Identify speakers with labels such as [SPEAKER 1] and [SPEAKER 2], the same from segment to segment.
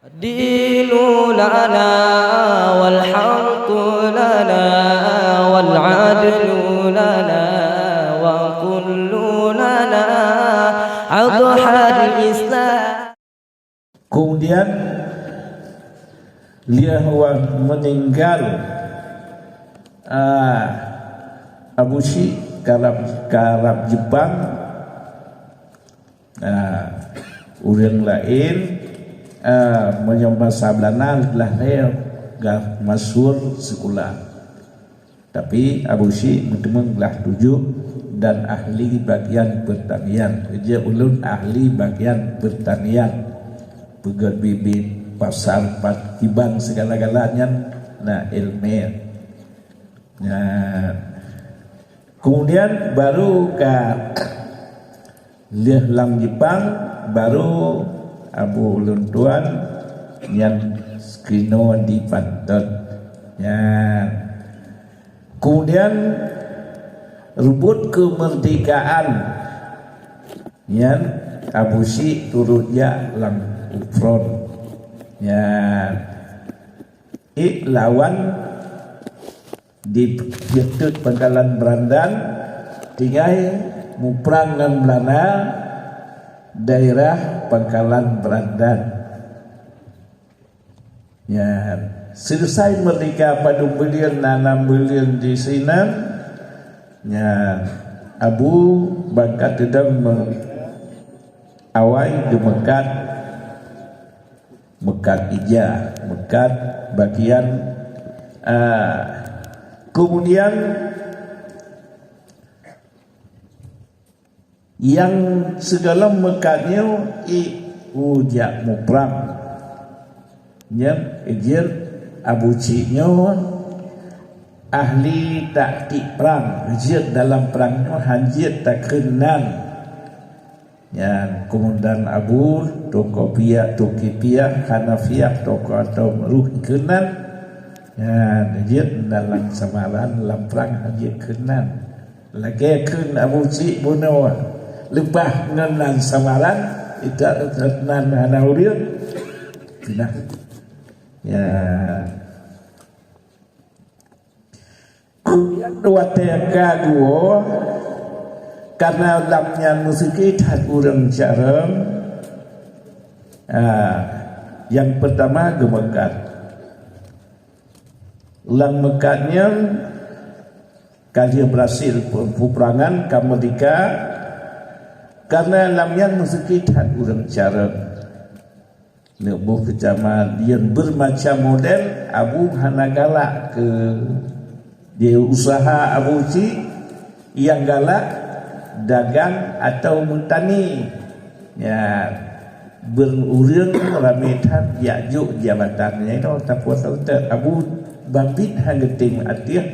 [SPEAKER 1] الدين لنا والحق لنا والعدل لنا وكل لنا أضحى الإسلام.
[SPEAKER 2] Kemudian dia meninggal Abu Syih Karab Jepang, orang lain menyembah sablana lah dia gak masuk sekolah, tapi Abu Syih belah 7 dan ahli bagian pertanian. Dia ulun ahli bagian pertanian, pegat bibit, pasar, patibang segala-galanya, ilmiah. Kemudian baru ke Liah Lang Jepang, baru Abu Ulun Tuan yang Skrino di Banten. Kemudian rebut kemerdekaan yang Abu Syih turutnya Lang Front. Lawan di Jatut Pangkalan Berandan tinggal muprang dan Belanda daerah Pangkalan Berandan. Selesai merdeka pada bulan 6 bulan di sini, Abu Bangkat sedang awai di Mekat Ija, Mekat bagian kemudian yang segala Mekatnya ujak muprang yang ijir Abu Syihnya ahli taktik perang, ijir dalam perangnya hanjir tak kenan. Kemudian Abu Tokopiyah, Hanafiyah, Toko atau Ruh kenan, dia dalam samaran dalam perang hanjir kenan. Lagi ken Abu Syih bunuh lebah ngenan samaran itu kenan hanauria pindah. Kemudian dua teka gua karena lamnya musiki tak urang jarang. Yang pertama gemekat. Lang mekatnya kali berhasil peperangan Kamerdeka karena lamnya musiki tak urang jarang. Nebuh kecaman yang bermacam model Abu Hanagala ke dia usaha Abu Syih yang galak dagang atau mentani, berurang rametan yajuk jabatannya itu tak puas tak Abu Bambit hangeting atih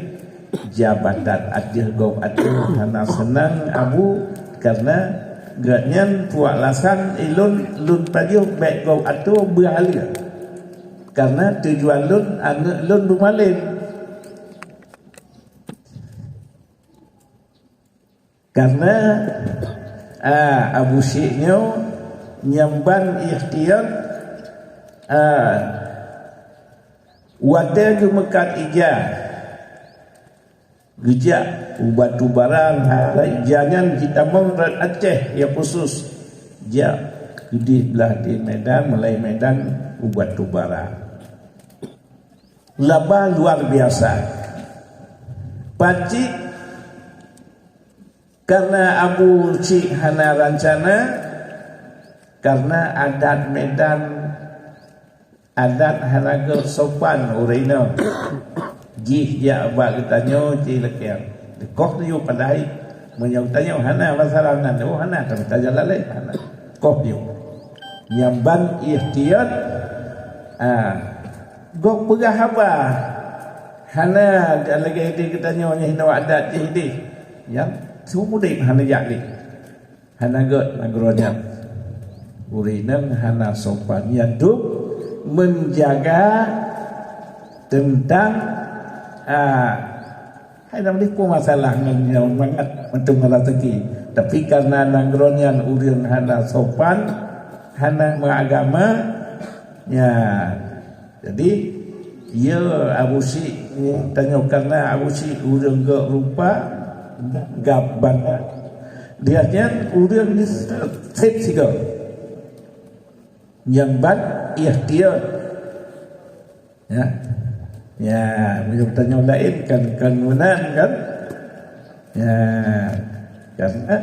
[SPEAKER 2] jabatan atih gov atih karena senang Abu karena gaknyan puak lasan ilun lun pajuh baik gov atih berhalia karena tujuan lun anak lun bermalin. Karena Abu Syihnya nyamban ikhtiar wadah ke Mekat Ija gejak batu barang jangan kita mengrat Aceh ya khusus ja gede belah di Medan mulai Medan batu barang laba luar biasa pacik. Karena Abu Syih hana rancana karena adat Medan adat hana sopan urino jih ya abak katanya cilekian kok tu padai menyau tanya hana masalah nan hana tapi tanya lalai hana kok dia nyamban ikhtiar gok berahaba hana lagi dia katanya hina adat jih yang semua mudik hana yakli hana gak nagronya urinang hana sopan yang duk menjaga tentang hai nama dia pun masalah yang mangat untuk merataki tapi karena nagronya urin hana sopan hana mengagama Ya, jadi ia Abu Syik ni tanya karena Abu Syik urang ke rupa gaban dia nya urang ni set siga yang ban ikhtiar ya ya bila tanya lain kan menan kan ya karena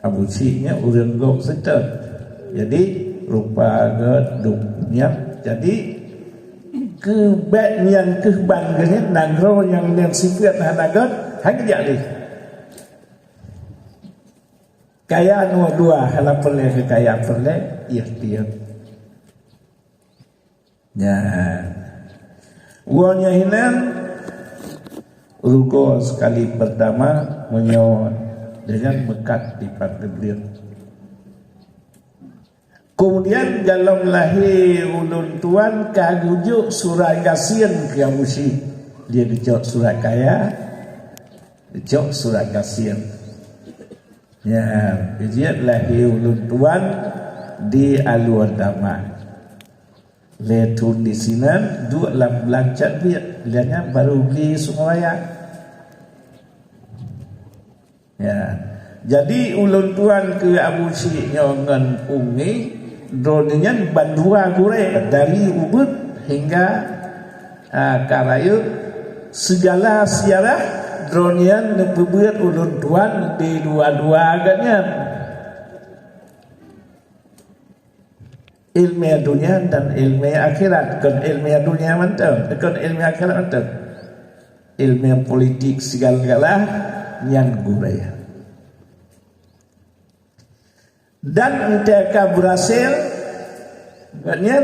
[SPEAKER 2] Abu Syik nya urang gok seter jadi rupa ke dunia jadi keban yang keban ke ni nangro yang sifat hanagat hanya jadi kaya nomor dua halah perle kekayaan perle ikhtiar ya uangnya hilang rugo sekali pertama menyawa dengan bekat di pada beliau kemudian dalam lahir ulun tuan kagujuk surat Yasin ke Abu Syik dia gejok surat kaya gejok surat Yasin ya dia lahir ulun tuan di Alur Dama letun di sini dua lancat dia lihatnya baru di Sungai ya jadi ulun tuan ke Abu Syik ngan ungi droninya bandua gure dari Ubud hingga Karayu segala sejarah dronian nebebeut ulun tuan di dua-dua agaknya ilmu dunia dan ilmu akhirat kan ilmu dunia mantap kan ilmu akhirat mantap ilmu politik segala-gala yang guraya dan mereka berhasil maknanya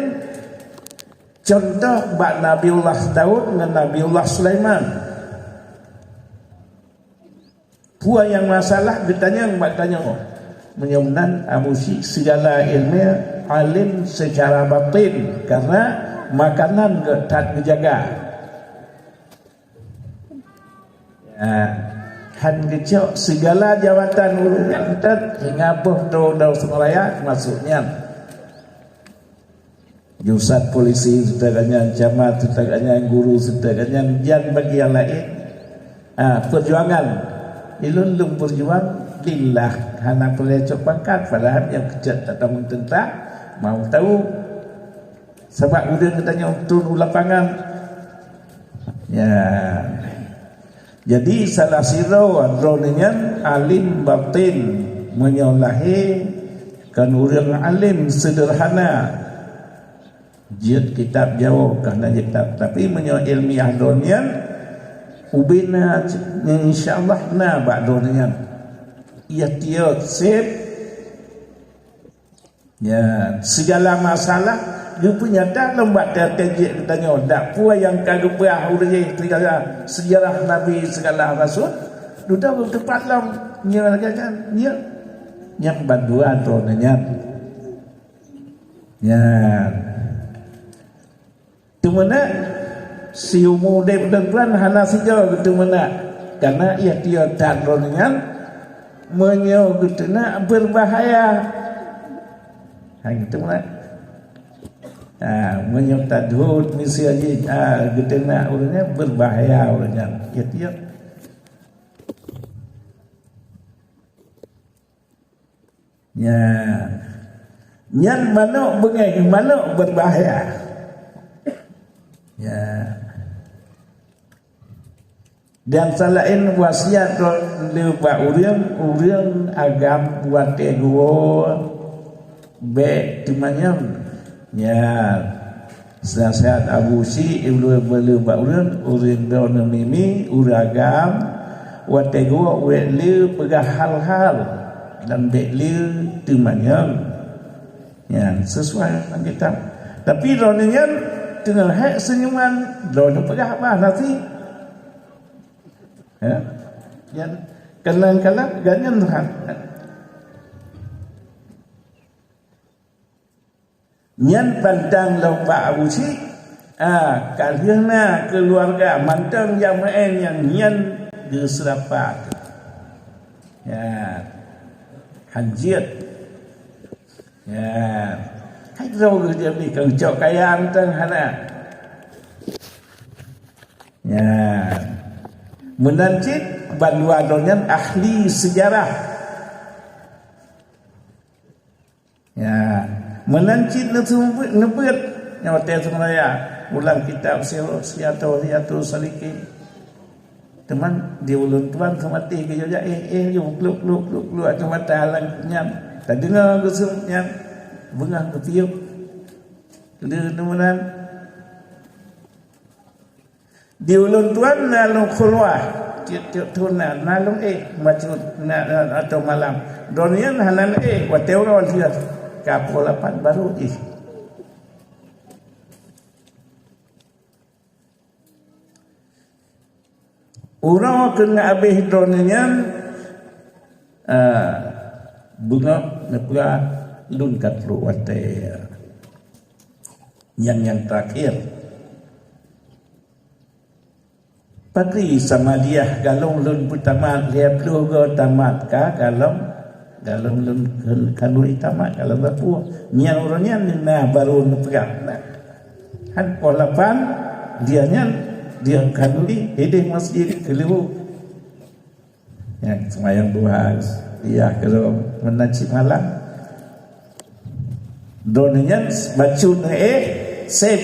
[SPEAKER 2] contoh bak Nabiullah Daud dengan Nabiullah Sulaiman puan yang masalah bertanya menyumbang Abu Syik segala ilmu alim secara batin karena makanan tak dijaga ya han gecok segala jawatan urusan kita hingga boh do semalaya maksudnya Jusat polisi sedaganya camat sedaganya guru sedaganya yang bagi yang lain perjuangan ilun lung berjuang lillah hana pelecok pangkat padahal yang kejat tak tahu tentang mau tahu sebab udah katanya turun lapangan ya jadi salah sirau andronian alim batin menyolahi kan urang alim sederhana jid kitab jauh karena kitab tapi menyol ilmiah dronian ubina insyaallah na ba'donian ia tiot sip ya segala masalah dia punya dak lembat terkejut tanya dak puai yang kagupah urang segala sejarah nabi segala rasul duda tepat lam nya kan nya yang bantuan ronanya ya tu mana si umur de dan hana sijo gitu mana karena ia dia dan ronanya menyo gitu na berbahaya hang itu mana menyerta dud misi aja getena urangnya berbahaya urangnya ya tiap ya nyan manuk bengai manuk berbahaya ya dan salain wasiat leuba urang agam buat tego be timanyam ya nasihat Abu Syik ibnu leuba urang don mimi uragam watego wele pegah hal-hal dan bekle timanyam ya sesuai dengan kitab tapi ronenya dengan hak senyuman don pegah apa nanti ya yang kadang-kadang ganyan nyan pandang lomba Abu Syik karena keluarga mantang yang main yang nyan geserapat ya hanjit ya Hai rau dia ni kau cok kaya teng hana. Ya. Menancit bandua donyan ahli sejarah. Ya, menancit nebut nyawa sebenarnya ulang kitab siato salikin. Teman di ulun tuan semati ke joja yo kluk atau mata halang nyam. Tak dengar gusum nyam. Bengah ke tiup. Kemudian di ulun tuan nalung khulwah tiap tunan nalung macam atau malam donian hanan wateu ron dia kapolapan baru urang kena abih donian bunga nepra lunkat lu wate yang terakhir Patri sama dia galong lun putamat dia plugo tamat ka galong lun kanuri tamat galong bapu nyang urangnya na baru nepegak han polapan dia kanuri hidih masjid keliru yang semayang buas dia kalau menaci malam donian bacun sep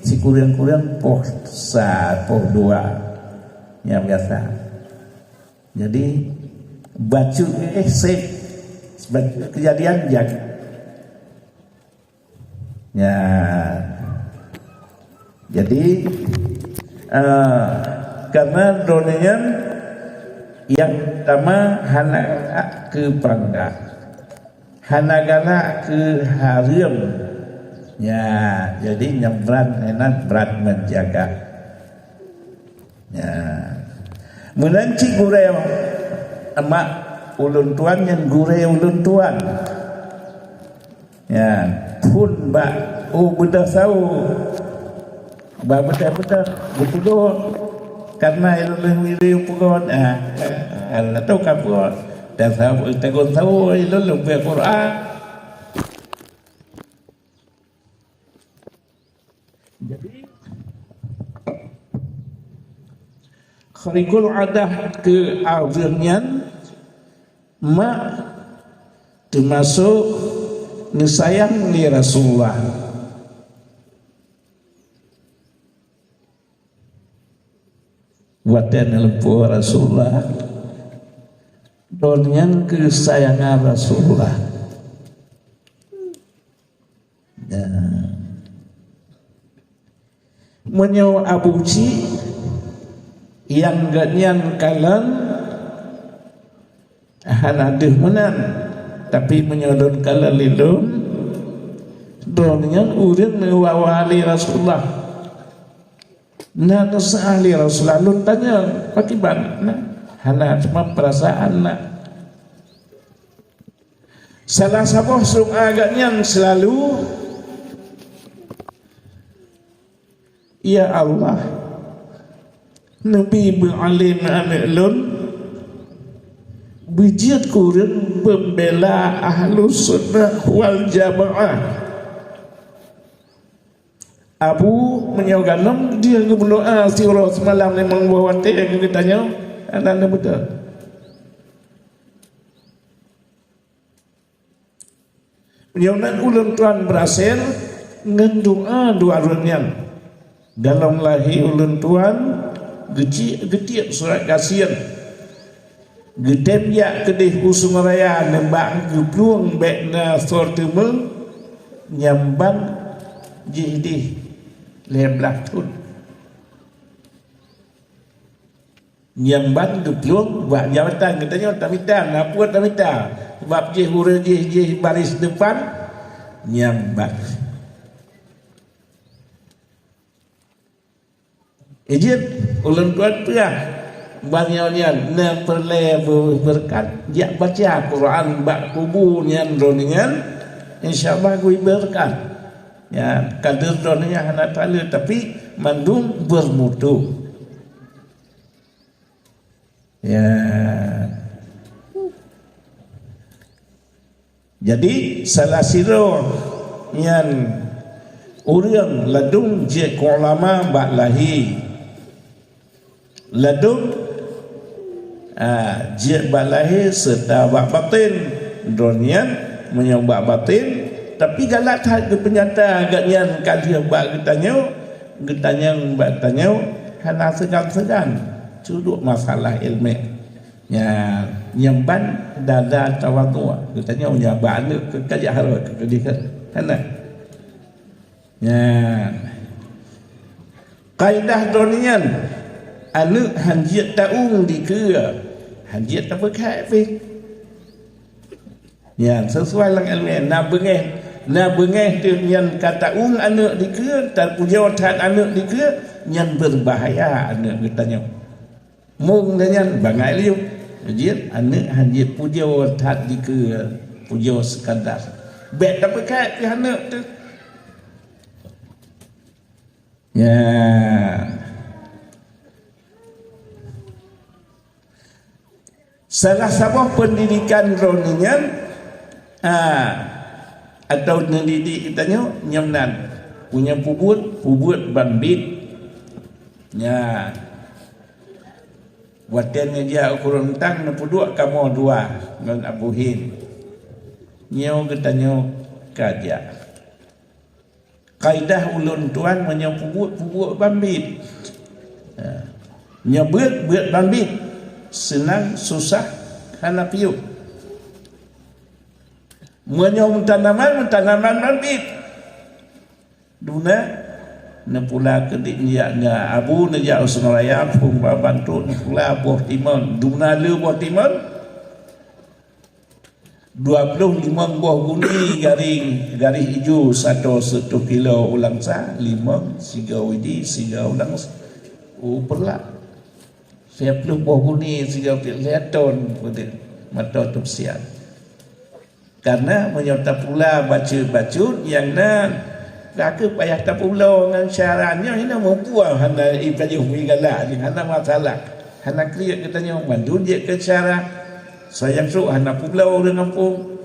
[SPEAKER 2] si kurian poh 1 poh 2 yang biasa. Jadi baju kejadian ya. Jadi karena donian yang pertama hana ke bangga, hana gala ke harim. Ya, jadi yang berat menjaga. Ya, menanci gurau emak ulun tuan yang gurau ulun tuan. Ya, pun benda tahu, benda betul karena ilmu pukon atau kapur dan tahu ilmu Al-Quran. Jadi kharikul adah ke azmian mak termasuk nisayang li Rasulullah. Watan lempu Rasulullah donyan kesayangan Rasulullah. Ya. Menyo Abu Ci yang ganyan kalan hanadeh menan tapi menyodon kalan lindung donyan urin mewawali Rasulullah na kesahli Rasulullah lun tanya pakiban hana cuma perasaan salah sabuh sung agaknya selalu ya Allah Nabi beralim amelun bijit kurin pembela ahlus sunnah wal jamaah. Abu menyoganam dia berdoa sirah semalam memang bawa teh yang ditanya anda betul. Menyogan ulun tuan berhasil ngendoa dua runyan dalam lahi ulun tuan getiak surat kasian gedem ya kedih usung raya nembak gepluang bekna sorteme nyambang jidih leblah tun nyambang gepluang buat jabatan katanya tamita ngapuat tamita sebab je hura je baris depan nyambang ijin ulun tuan pernah banyak na perle berkat dia baca Quran bak kubu nyan roningan insyaallah gue berkat ya kader roningan hana tali tapi mandung bermutu ya Jadi salah siro yang orang ladung je ulama bak lahi ladung je bak lahi serta bak batin donian menyobak batin tapi galak tak ke penyata agaknya kali bak getanya bak tanya hana segan-segan cuduk masalah ilmu ya nyamban dada tawadu katanya punya bana ke kaya harwa ke dia kan ya kaidah donian anu hanjiat taung di ke hanjiat tak berkait ya sesuai lang ilmu na bengeh tu yang kata anu di ke tak punya otak anu di ke yang berbahaya anu katanya mung dengan bangai liu Hajir, anak hajir puja tak dika puja sekadar. Bet tak pekat ke anak tu. Ya. Salah sabah pendidikan ronian atau mendidik kitanya nyamnan punya pubut bambit. Ya. Watan dia ukuran tang na pudua kamu dua ngan abuhin nyau getanyo kaja kaidah ulun tuan menyebut bambit nyebut bambit senang susah hana piuk menyau tanaman bambit duna na pula kediknya abu na ja usnaraya pun bantu pula buah timun duna le buah timun 25 buah guni garing hijau 1 kilo ulang sa 5 siga widi siga ulang perla saya perlu buah guni siga leton mata tupsian karena menyerta pula baca yang Kaka payah tak pulau dengan syaratnya ini mempuang hana ibadah migala ni hana masalah hana kriak katanya bantu dia ke syarat sayang su hana pulau dengan kampung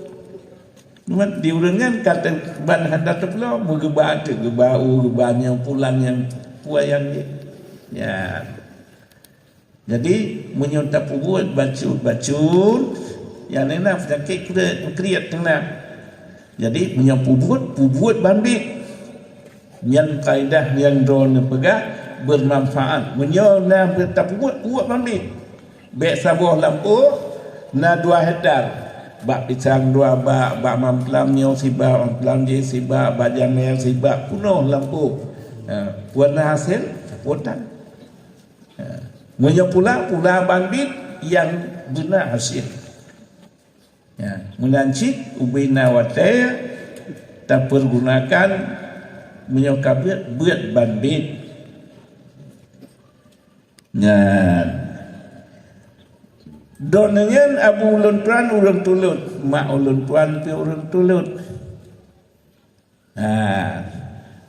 [SPEAKER 2] nuan diurengan kata ban hana tak pulau megeba tu gebau gebanya pulang yang puayang dia ya jadi menyontak pubuat bacun yang nena penyakit kriak tengah jadi menyambut pubuat bambit yang kaidah yang drone pegang bermanfaat menyona tak buat bambit bek sabuh lampu na 2 hektar bak pisang 2 bak mamplam nyo sibak mamplam je sibak bajamel sibak penuh lampu warna hasil potan pula bambit yang guna hasil ya melancik ubina wataya tak pergunakan menyokap buat bambit donengan abu ulun tuan ulun tulut mak ulun tuan pi ulun tulut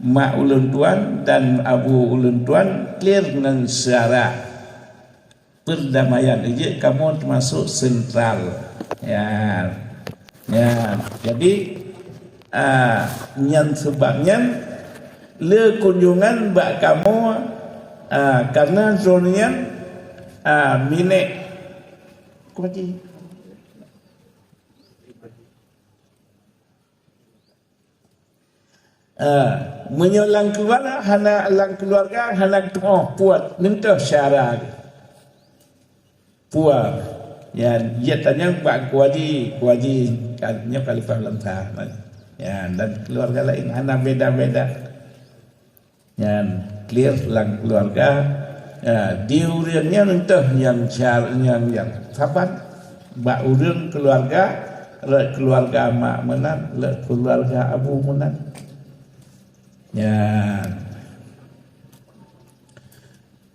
[SPEAKER 2] mak ulun tuan dan abu ulun tuan clear dengan syarah perdamaian ini kamu termasuk sentral ya jadi yang sebabnya le kunjungan bak kamu karena zonanya minek kuaji menyolang keluarga hana lang keluarga hana puat nentah syarat puat ya dia tanya bak kuaji katanya khalifah lantah ya dan keluarga lain hana beda-beda yang clear lang keluarga diuriannya entah yang sahabat bak urian keluarga mak menan keluarga abu menan ya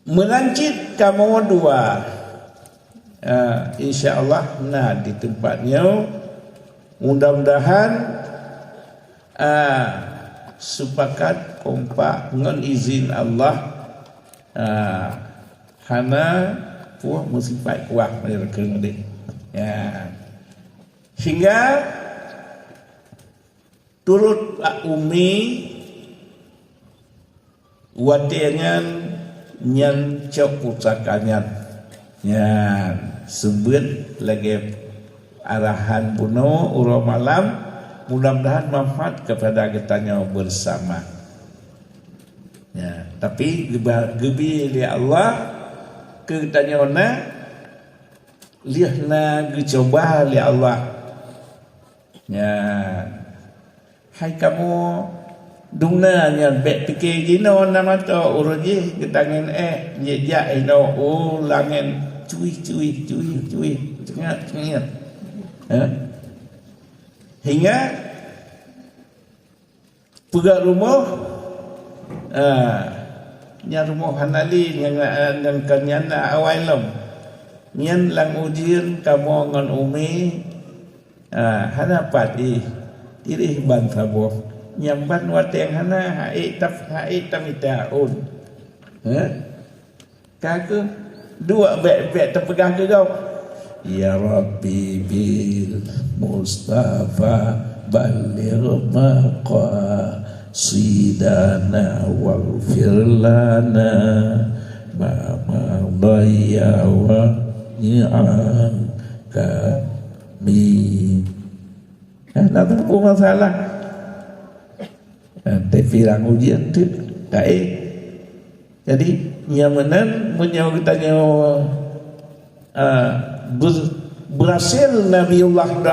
[SPEAKER 2] melancit kamu 2 insyaallah di tempatnya mudah-mudahan sepakat kompak dengan izin Allah hana puah musibah kuah mereka ni ya hingga turut Pak Umi wadengan nyan cok pusakanyan nyan sebut lagi arahan puno uro malam, mudah-mudahan manfaat kepada kitanya bersama. Ya, tapi gebi li Allah kitanya ona lihatna dicoba li Allah. Ya, hai kamu dungna nya bet pikir gino nama to uruji ketangin jejak ino ulangen cuy cengat hingga pegak rumah nya rumah hanali yang kanyana awalom nyan lang ujian kamu ngan umi hanapat tirih ban saboh nyamban wateng hana hai tamitaun kagak dua bet terpegang ke kau ya Rabbi bil Mustafa baligh maqasidana waghfir lana ma madaya wa ni'an kami nak tahu masalah tefirang ujian tu baik. Jadi yang menan punya kitanya berhasil Nabiullah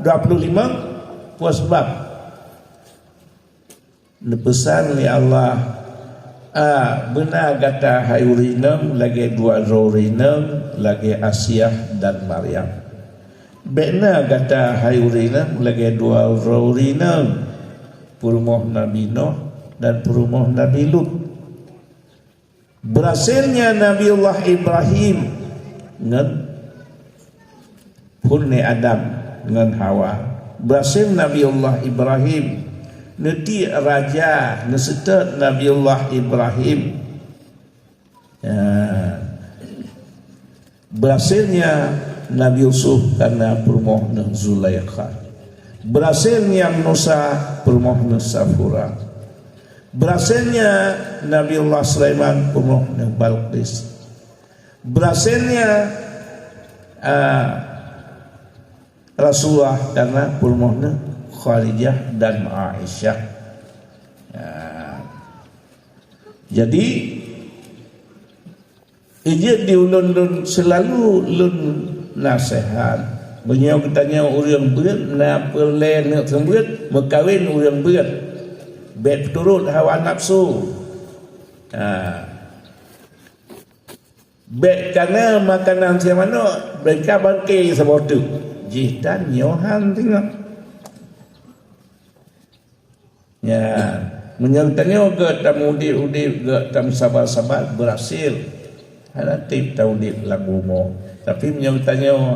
[SPEAKER 2] 25 puas sebab lepesan li Allah benar kata hayurinam lagi dua rorinam lagi Asyah dan Maryam benar kata hayurinam lagi dua rorinam perumah Nabi Nuh dan perumah Nabi Lut. Berhasilnya Nabiullah Ibrahim dengan Hunni Adam dengan Hawa. Berhasil Nabiullah Ibrahim nanti raja nesetat Nabiullah Ibrahim. Berhasilnya Nabi Yusuf karena perumah Zulaikha. Berhasilnya Musa permohonan Safura. Berhasilnya Nabiullah Sulaiman permohonan Balqis. Berhasilnya Rasulullah karena permohonan Khadijah dan Aisyah. Jadi ijat diulun selalu lun nasihat. Beliau katanya orang berat nak perlen nak sembut berkahwin orang berat bet turut hawa nafsu bet kerana makanan siapa mana mereka bangkit sebotu jitan nyohan tengok ya menyertanya ke tamu udip ke tamu sabar-sabar berhasil ada tip tahu udip lagu mo tapi menyertanya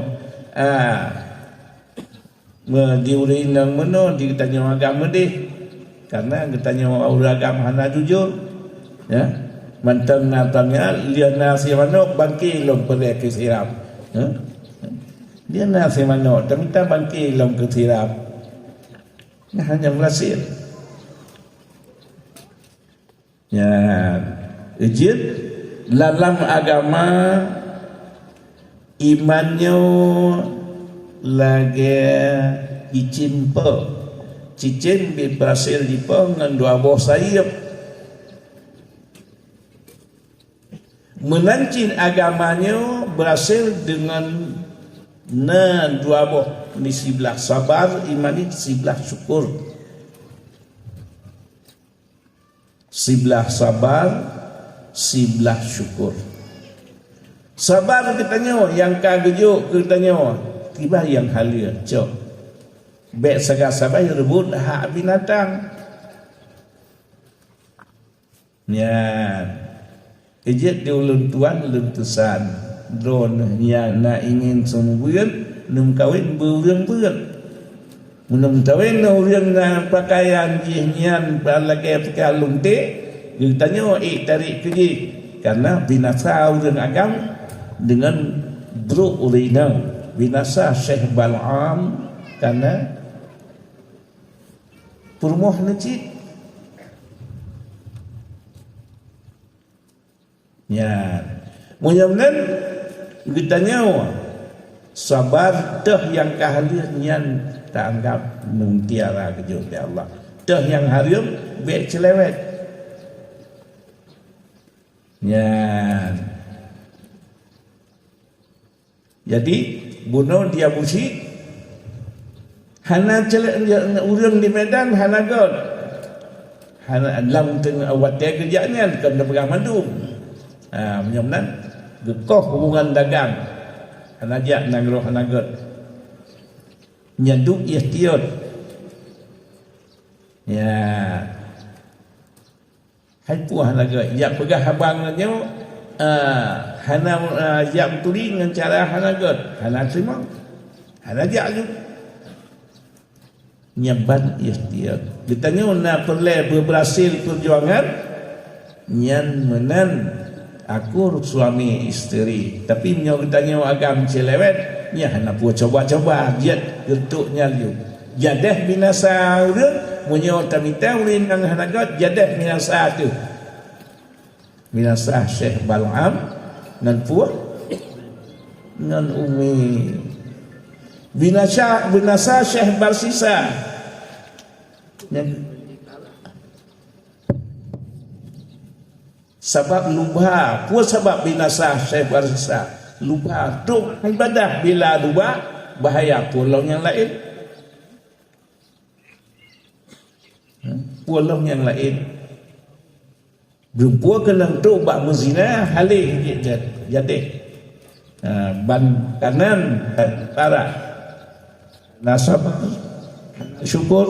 [SPEAKER 2] diurin nang meno ditanya agama deh karena ditanya orang agama hana jujur ya mantan natanya dia nasi manok bangki lom pada kesiram dia nasi manok tapi tak bangki lom kesiram nah hanya berhasil ya ijid dalam agama imannya lagi dicimpa cicin berhasil dipa dengan dua buah sayap menancin agamanya berhasil dengan dua buah di sebelah sabar iman di sebelah syukur sebelah sabar sebelah syukur. Sabar kitanya yang kagejuk kitanya tiba yang halia cok bet saga sabar rebut hak binatang ya ejek diulun tuan lentusan drone yang nak ingin sembuhan num kawin berang-berang menum kawin orang dengan pakaian jihnian balage pakalung te kitanya tarik pergi karena binasa orang agam dengan bro urina binasa Syekh Bal'am karena Perumuh necik. Ya. Mudah-mudahan kita nyawa sabar teh yang kahalian yang tak anggap mutiara kejut ya Allah. Teh yang harium baik celewet. Ya. Jadi bunuh dia musik hana celek urang di Medan hana god. Hana lam teng awat dia kerjanya kan pegang mandu. Mudah-mudahan gekoh hubungan dagang hanajak nagro hanagot nyaduk ikhtiar ya hai puah hanagot yak pegah abang nyo hana yak tuli dengan cara hanagot hana terima hanajak ju nyaban ikhtiar ditanya nak perle berhasil perjuangan nyan menan aku suami isteri tapi menyo tanya agam celewet nya hana pu coba-coba diet getuknya liu jadah binasa urang menyo tamita ulin nang hanagat jadah binasa tu binasa Syekh Bal'am nan puah nan umi binasa Syekh Barsisa sebab lubha pun sebab binasa Syekh Barsisa lubha tu ibadah bila lubha bahaya pulau yang lain pulau yang lain berumpuan kelang tu bak muzina halih jadi ban kanan para nasab syukur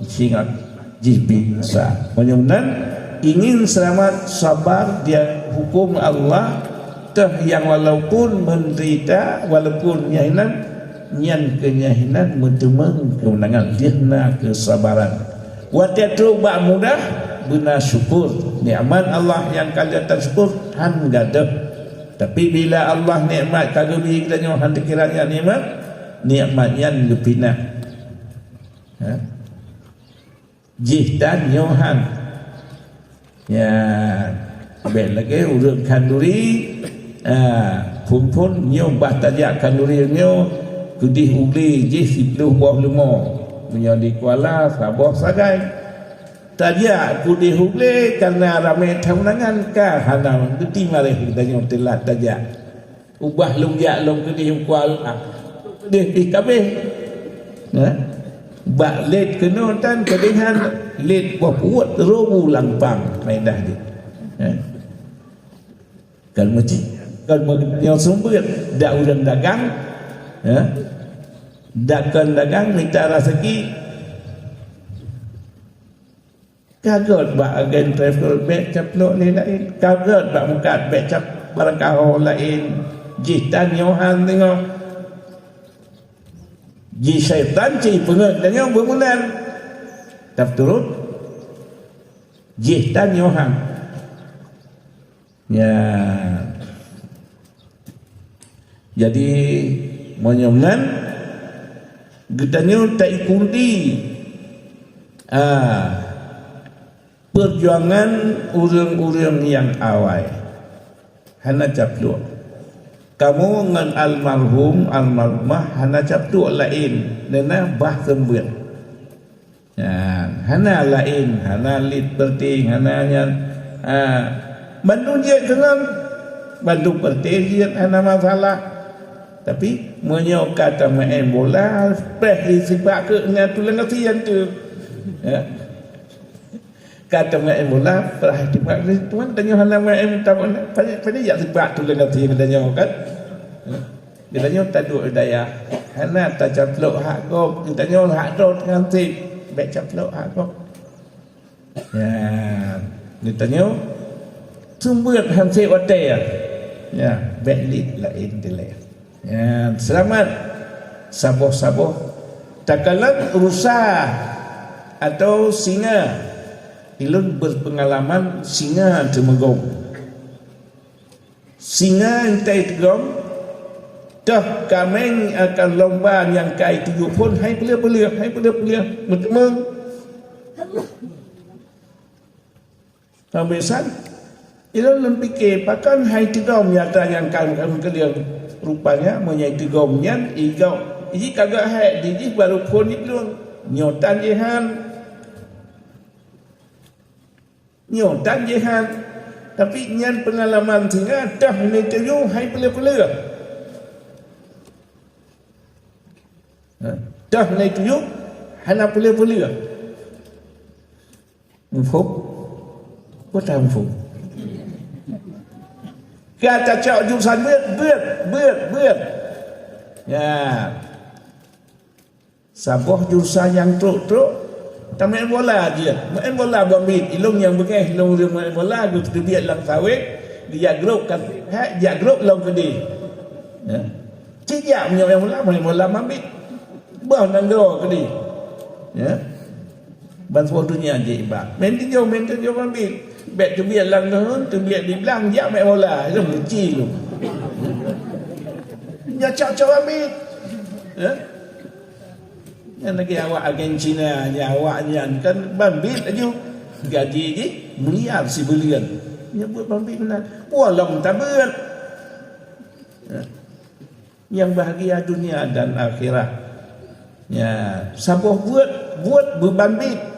[SPEAKER 2] singat jibinsa menyunan ingin selamat sabar dia hukum Allah teh yang walaupun menderita walaupun nyan kenyahinan mentemang kemenangan dihna kesabaran watiatu bak mudah guna syukur nikmat Allah yang kalian tersyukur han gadah tapi bila Allah nikmat kagum kita nyo han dikiranya nikmatnya gepinah jihtan nyohan ya bel lagi urang kanduri pun nyo bahtajak kanduri nyo kudih ugli jih 10 buah lemo nyo di Kuala Sabah sagai tajak kudih ugli karena ramai tamunangan ka hana geti mareh kita nyo telat tajak ubah lungjak long kudih Kuala kudih di kabeh bak let kena tan kedihan let buat robu lampang maidah dia kan mesti kan yang sumber dak urang dagang dakkan dagang minta rezeki kagot bak agen travel beg caplok ni lain kagot bak mukat beg cap barang kau lain jitan yohan tengok ji syaitan ci pengen dan yang bermulan tak turut ji tan yohan ya jadi menyoman gedanya tak ikuti perjuangan urang-urang yang awal hana caplok kamu dengan almarhum almarhumah hana captu lain nena bah sembut ya hana lain hana lit perting hana yang bantu dia dengan bantu perting dia hana masalah tapi menyo kata main bola peh disibak ke dengan tulang kasihan tu ya kata main bola peh disibak tuan tanya hana main tak pada ya sibak tulang kasihan tanya kan dia tanya tak ada daya hana tak caplok hak kau dia tanya hak dot nganti baik caplok hak kau ya dia tanya sumber hansi wate ya baik lit lain dia ya selamat saboh-saboh tak kalah rusa atau singa ilun berpengalaman singa temegong singa entai tegong dah kameng akan lomba yang kai 7 pun hai belia mentemeng Pembesan ila lem fikir pakan hai tigom nyata yang kan kalian rupanya menyai tigom nyan igau iji kagak hai di baru pun itu nyotan jehan tapi nyan pengalaman tinggal dah ni tuju hai pele-pele dah ni tuju hana pele-pele mufuk có tam phục kata cak jurusan berat ya saboh jurusan yang truk tak main bola je main bola bamit ilung yang begeh ilung main bola tu terbiat lang sawit dia grup kan dia grup long gede ya cijak punya main bola bamit bah nang do gede ya bantuan dunia je ibak main tinjau bamit bet tu biar lang tu biar di belang dia main bola itu benci lu dia cak ambil ya yang lagi awak Argentina ya awak yang kan bambit aja gaji je miliar sebulan dia buat bambit benar walau tak berat ya. Yang bahagia dunia dan akhirat ya saboh buat berbambit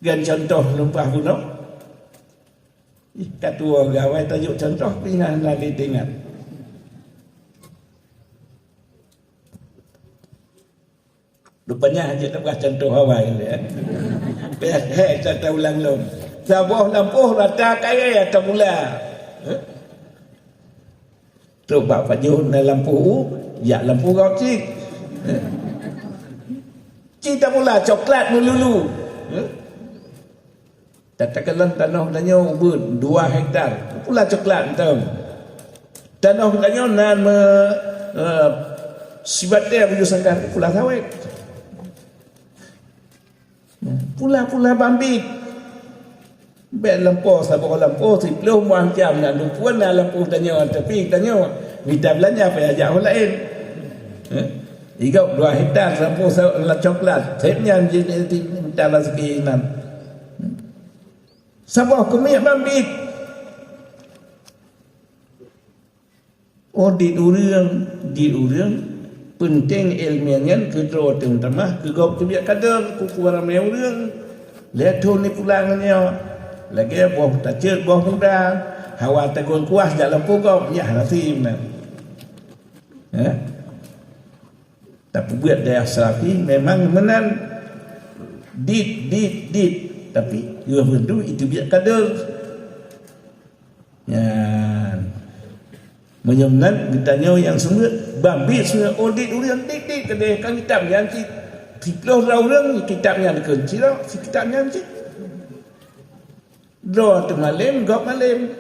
[SPEAKER 2] gan contoh lumpah gunung katua gawai tajuk contoh pingan lagi tingat rupanya hanya tak contoh awal ya contoh ulang lom saboh lampuh rata kaya atau mula tu bapak jauh na lampu ya lampu kau cik tak mula coklat melulu katakanlah tanah tanya ubun 2 hektar pula coklat entam tanah tanya nan sibatnya baju sangkar pula sawit pula bambit bet lampu sabuk lampu 10 jam nak lupuan lampu tanya tapi tanya minta belanja apa ajak orang lain igau 2 hektar lampu coklat sepnya minta rezeki nan sabar kemik bambit di urang penting ilmiahnya kedua teman-teman kegop kebiak kadar kukuara meurang lihat ni pulangnya lagi boh tajir boh muda hawa tegon kuas dalam pokok ya nanti tapi buat daya serapi memang menan dit tapi dia bentuk itu biar kadar ya menyemnan ditanya yang semua bambit semua audit urian dik kedai kan kitab yang tiploh orang kitab yang kecil si kitab yang cik do tu malam gop malam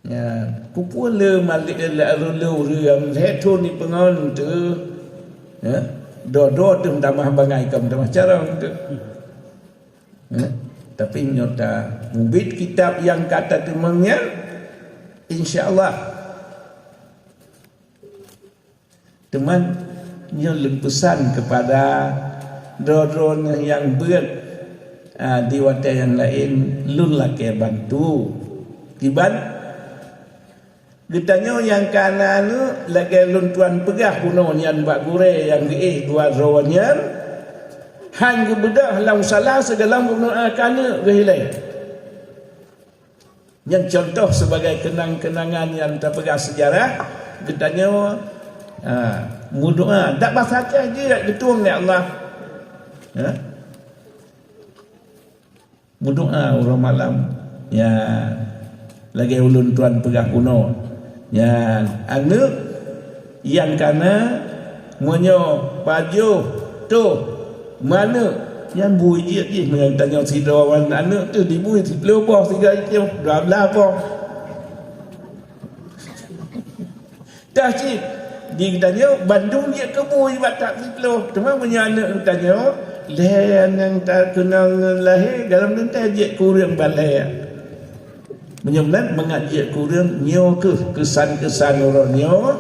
[SPEAKER 2] ya kupu le malik la urian hetun ni pengon tu ya do tu tambah bangai kam tambah cara tu tapi nyata mubit kitab yang kata temangnya insya-Allah teman nyeleng pesan kepada dodon yang berat di wadah yang lain lun laki bantu tiban ditanya yang kanan lagi lun tuan pegah kuno yang bak gure yang dua rawannya han gebedah lam salah segala menggunakan kana gehilai yang contoh sebagai kenang-kenangan yang terpegang sejarah ditanya mudoa tak basaja je ketua ni Allah mudoa orang malam ya lagi ulun tuan pegang kuno ya anak yang kana monyo pajo tu mana yang bui dia yang tanya si dawan anak tu dibui si pelopah 3 jam 12 apa dah cik dia tanya Bandung dia kebui batak si peloh cuma punya anak tanya lehan yang tak kenal lahir dalam nanti ajak kurang balai menyemlan mengajak kurang nyo kesan-kesan orang nyo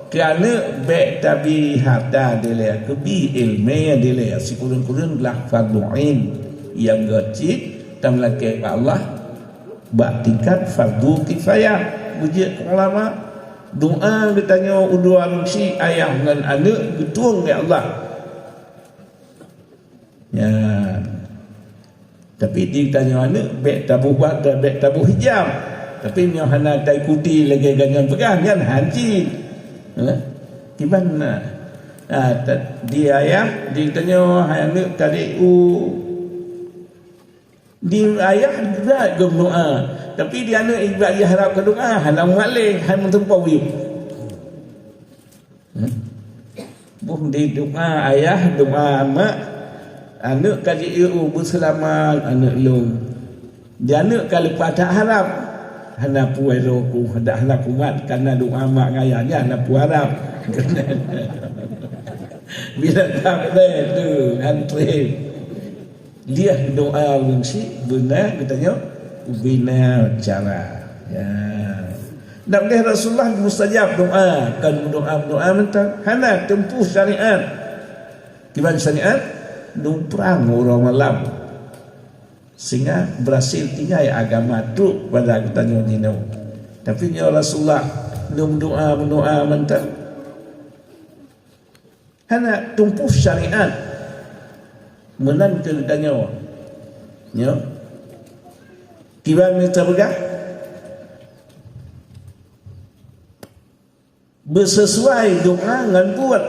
[SPEAKER 2] kerana baik tabi harta dia kebi ilmu dia si kurun-kurun lah fardu ain yang gecik tam laki Allah bak tingkat fardu kifayah bujik ulama doa ditanya udua si ayah dengan anak betul ya Allah ya. Tapi ditanya anak baik tabuh badan baik tabuh hijab tapi nyohana tak ikuti lagi ganyan pegang kan haji gimana dia ayah ditanya anak tadi di ayah juga doa tapi dia anak ibadah harap ke doa halang malih hai mentempau wiu buh di doa ayah doa mak anak kaji iu berselamat anak long dia anak kalau pada harap hana puai roku hendak hana kuat karena doa mak ngayanya hana puarap bila tak ada tu antri dia doa si benar katanya bina cara ya nak boleh Rasulullah mustajab doa kan doa mentang hana tempuh syariat gimana syariat numprang orang malam sehingga berhasil tinggal agama tu pada katanya dino tapi ya Rasulullah doa mentang hana tempuh syariat menan ke katanya ya gimana minta begah bersesuai doa dengan buat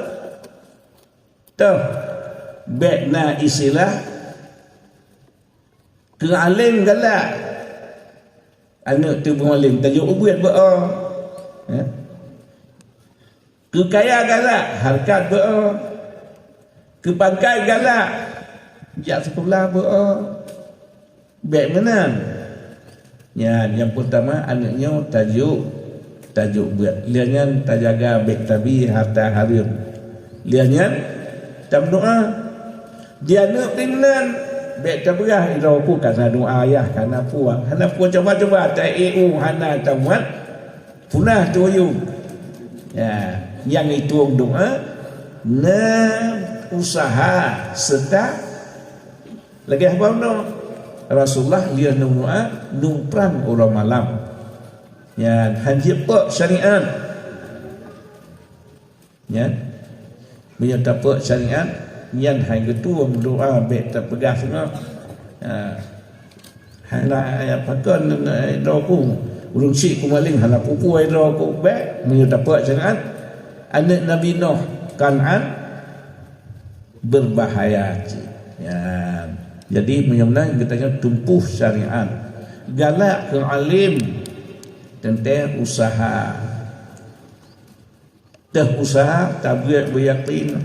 [SPEAKER 2] tahu bekna istilah ke alim galak anak tu pengalim tajuk ubuat berdoa ya? Ke kaya galak harkat berdoa ke pangkai galak jak sekolah berdoa baik mana ya yang pertama anaknya tajuk buat liannya tak jaga baik tabi harta harim liannya tak doa dia nak pimpinan baik tak berah aku karena doa ayah karena puang hana puang coba-coba tak hana tamat punah tu ya yang itu doa na usaha serta lagi apa no Rasulullah dia doa numprang orang malam ya haji pak syariat ya menyerta pak syariat yang hai ketua doa baik tak pegah semua hana apa kan doku ulun si kumaling hana pupu ai doku baik menyerta pak syariat anak Nabi Nuh Kan'an berbahaya ya jadi menyemnang katanya tumpuh syariat galak ke alim tentang usaha tabir beryakin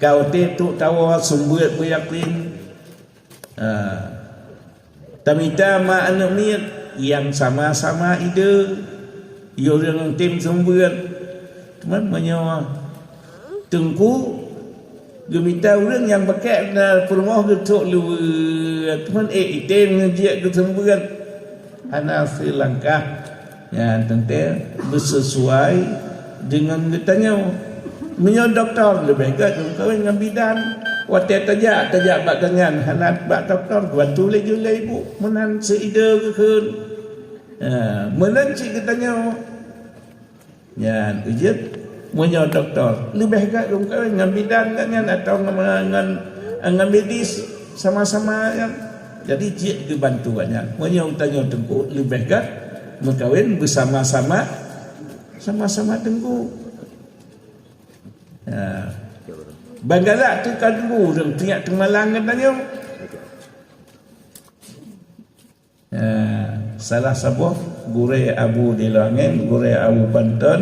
[SPEAKER 2] kau tu tahu sumber beryakin tamita ma anak ni yang sama-sama ide yo yang tim sumber teman menyawa tengku gemita orang yang pakai permoh getuk lu teman item dia ke sumber ana Sri Lanka ya tentang bersesuai dengan katanya menyo doktor lebih baik kawin dengan bidan watet tajak bak dengan hanat bak doktor bantu lagi ibu menan seide ke menan cik katanya ya ujit menyo doktor lebih baik kawin dengan bidan dengan atau dengan medis sama-sama yang jadi cik dibantu banyak menyo tanya tengku lebih baik berkahwin bersama-sama tengku Bangalak tu kan dulu dan tinggal temalang katanya salah sebuah gure abu di Langin gure abu Banten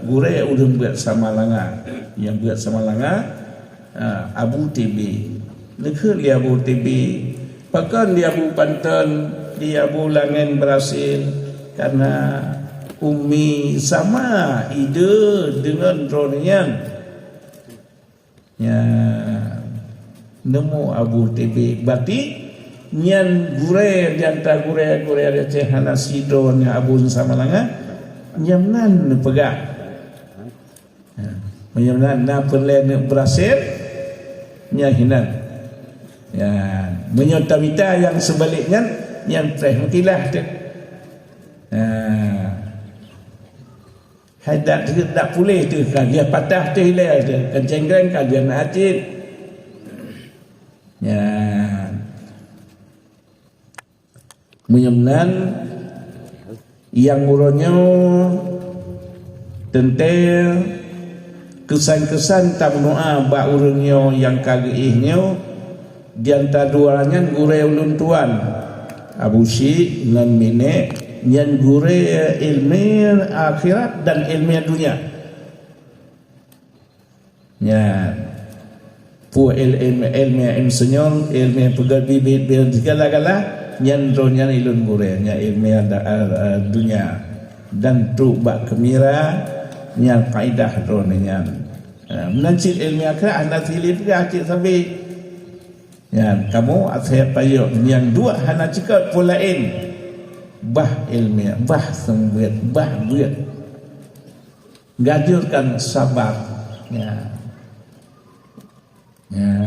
[SPEAKER 2] gure udang buat sama langa yang buat sama langa abu TB nekir dia abu TB pakan dia abu Banten dia abu Langin berhasil karena umi sama ide dengan dronian ya nemu abu TB berarti nyan gure diantara gure ada cehana sidon abu sama langa nyamnan pegang Menyenan na perlen berhasil nyahinan. Ya, menyotawita yang sebaliknya yang terhilah tu. Hadat tak boleh tu kan dia patah tu hilang tu. Kencengkreng kan dia nak hajit. Ya. Menyenan yang urunnya tentang kesan-kesan tamnoa ba urunnya yang kageihnya di antara duanya gure ulun tuan Abu Syik nan mine yang gure ilmi akhirat dan ilmi dunia ya pu ilmi insinyur ilmi pegawi bibit segala-gala yang dunia ilun gure nya ilmi dunia dan tu bak kemira yang kaidah dunia menancit ilmi akhirat anda silip ke acik sampai ya kamu asyik payuk yang dua hana cekak pulain bah ilmiah, bah sembit, bah buat gajurkan sabar ya. Ya.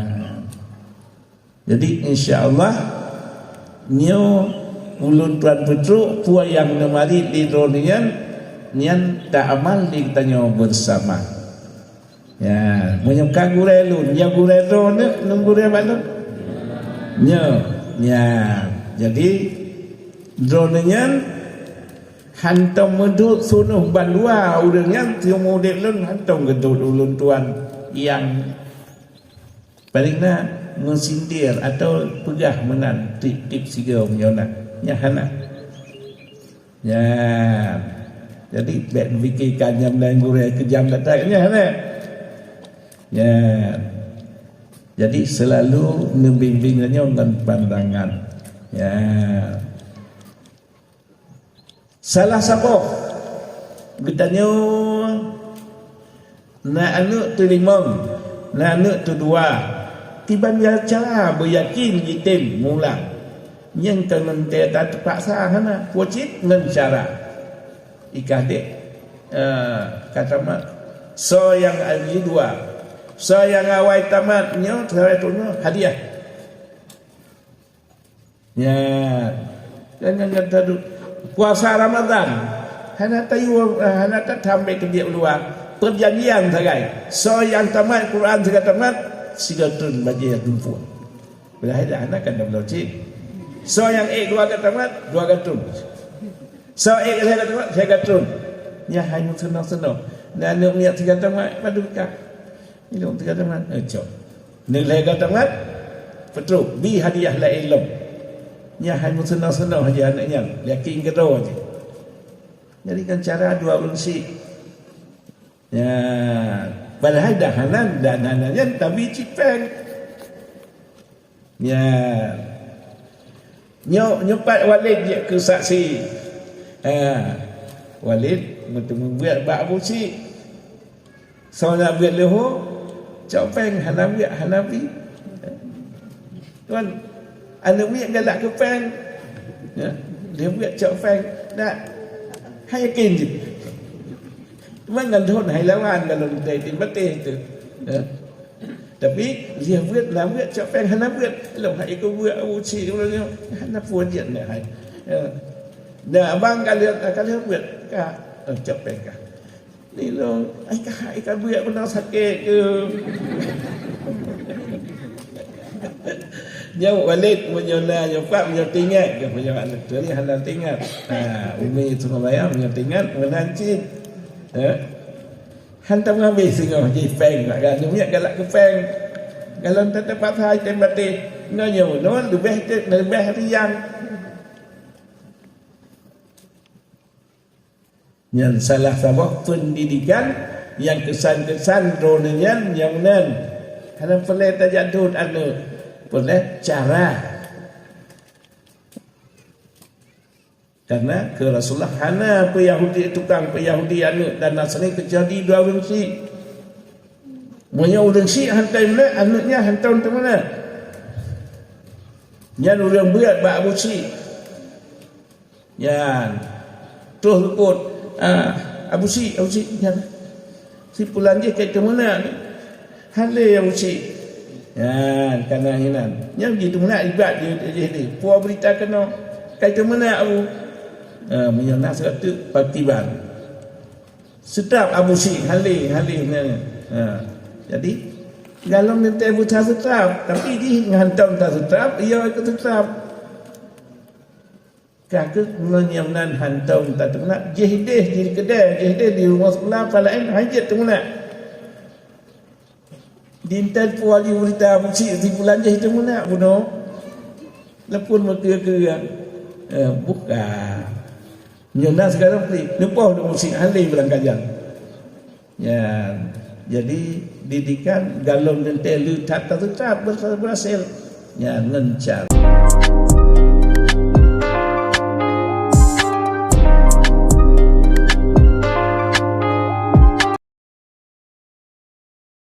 [SPEAKER 2] Jadi insyaAllah nyo ulun tuan putruk puan yang nemari di ronian nian tak amal di tanya bersama ya menyuka gurelun ya gurelun nunggure balun nyo ya jadi dronenya hantam medut sunuh bandua urangnya tiu model lun hantam gedut ulun tuan yang palingna mensindir atau pegah menan tip siga menyona nya hana ya jadi bet fikirkan yang lain gure kejam datangnya hana ya jadi selalu membimbingnya dengan pandangan ya. Salah siapa? Getanya na anu tu limang, na anu tu dua. Tiban ya cara beryakin jitim mulang. Yang temen dia tak terpaksa hana wajib ngan cara. Ikadik kata mak so yang ali dua. So yang awal tamatnya teratunya hadiah. Ya. Jangan kata puasa Ramadan hana tayu hana tambe ke dia luar perjanjian sagai so yang tamat Quran segala tamat sigatun bagi yang tumpu bila ada anak kan dah logik so yang dua ke tamat dua gatun so saya tamat saya gatun nya hanya senang-senang dan nak niat tiga tamat padukah ilmu tiga tamat cok nilai tamat betul bi hadiah la ilmu nya hanya senang-senang aja anaknya yakin kedua aja jadikan cara dua ulunsi ya padahal dah hanan dan hanannya tapi cipeng ya nyopat Walid dia ke saksi Walid membuat bak busi soalnya buat leho copeng hanabi tuan anak miak galak ke peng ya dia buat cok peng dak hai yakin je mangan hai lawan kalau dia timbatih tu ya tapi dia buat lah buat cok peng hana buat lo hai ko buat uci ulanya hana puan dia nak hai ya dah abang kalian buat ka cok peng ka ni lo ai ka buat benar sakit ke Jauh Walid menyona nyopak menyotingat ke punya anak tu ni halal tingat. Umi Surabaya menyotingat menancit. Hantam ngambil singoh ji peng nak kan ni galak ke peng. Kalau tak dapat hai tembati nganyo non lebih riang. Yang salah sabah pendidikan yang kesan-kesan dronian yang nan. Kalau perlu tajadud anu boleh cara karena ke Rasulullah hana Yahudi tukang Yahudi anu dan Nasrani terjadi dua orang si punya orang si hantar mana anaknya hantar ke mana yang orang berat bak Abu Syik yang tuh luput Abu Syik yang Si pulang je kata mana ni? Halal yang ucik. Ya, kanan hinan. Yang gitu mana ibat dia ni. Puan berita kena kata mana aku? Menyana satu partiban. Sedap Abu Syik halal ni. Jadi dalam nanti buta sedap, tapi di ngantam tak sedap, ia ikut sedap. Kakak menyamnan hantam tak nak jihideh di kedai, jihideh di rumah sebelah palain hajat tu nak. Dintan puali berita musik di bulan je itu mana bunuh. Lepun mereka bukan. Nyona sekarang beli lupa musik halal bilang kajian. Ya, jadi didikan galon dan telu tak tetap berhasil. Ya, lancar.